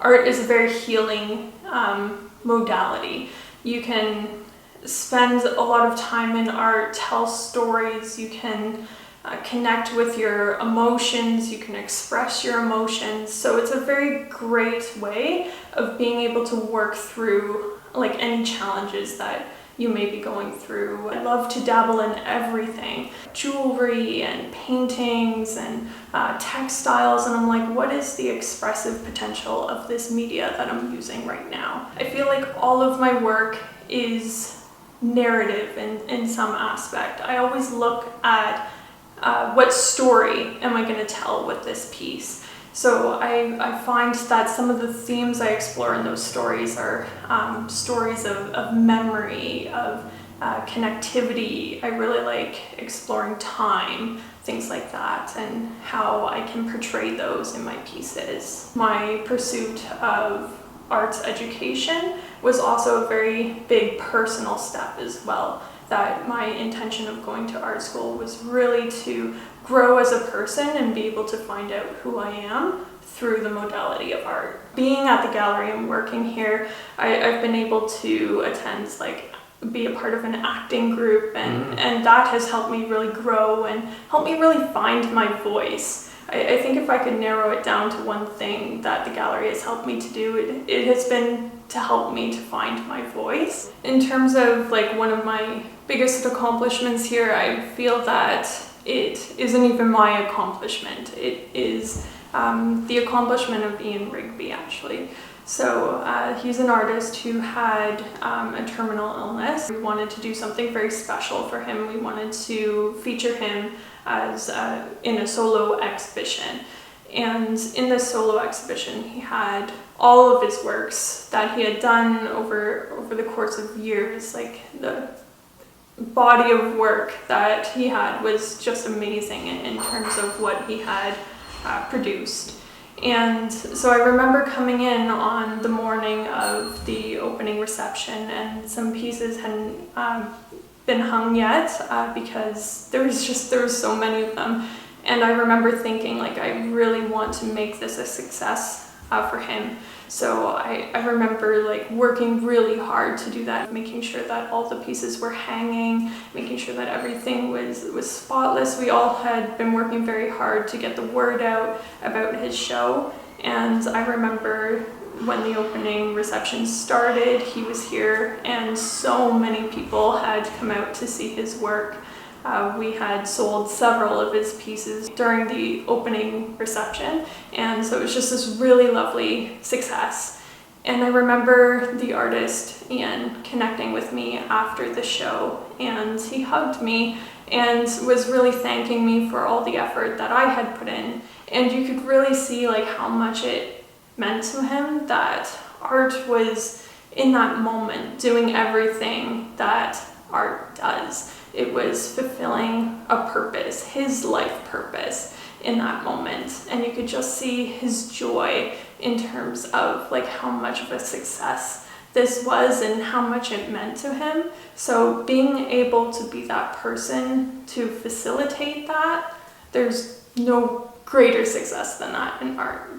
art is a very healing modality. You can spend a lot of time in art, tell stories, you can connect with your emotions, you can express your emotions. So it's a very great way of being able to work through like any challenges that you may be going through. I love to dabble in everything, jewelry and paintings and textiles, and I'm like, what is the expressive potential of this media that I'm using right now? I feel like all of my work is narrative in some aspect. I always look at what story am I going to tell with this piece. So I find that some of the themes I explore in those stories are stories of memory, of connectivity. I really like exploring time, things like that, and how I can portray those in my pieces. My pursuit of arts education was also a very big personal step as well. That my intention of going to art school was really to grow as a person and be able to find out who I am through the modality of art. Being at the gallery and working here, I've been able to attend, like, be a part of an acting group, and that has helped me really grow and helped me really find my voice. I think if I could narrow it down to one thing that the gallery has helped me to do, it has been to help me to find my voice. In terms of like one of my biggest accomplishments here, I feel that it isn't even my accomplishment. It is the accomplishment of Ian Rigby, actually. So he's an artist who had a terminal illness. We wanted to do something very special for him. We wanted to feature him as in a solo exhibition. And in this solo exhibition, he had all of his works that he had done over the course of years. Like, the body of work that he had was just amazing in terms of what he had produced. And so I remember coming in on the morning of the opening reception, and some pieces hadn't been hung yet because there was so many of them. And I remember thinking, like, I really want to make this a success for him. So I remember like working really hard to do that, making sure that all the pieces were hanging, making sure that everything was spotless. We all had been working very hard to get the word out about his show. And I remember when the opening reception started, he was here, and so many people had come out to see his work. We had sold several of his pieces during the opening reception, and so it was just this really lovely success. And I remember the artist, Ian, connecting with me after the show, and he hugged me and was really thanking me for all the effort that I had put in. And you could really see like how much it meant to him that art was, in that moment, doing everything that art does. It was fulfilling a purpose, his life purpose in that moment. And you could just see his joy in terms of like how much of a success this was and how much it meant to him. So being able to be that person to facilitate that, there's no greater success than that in art.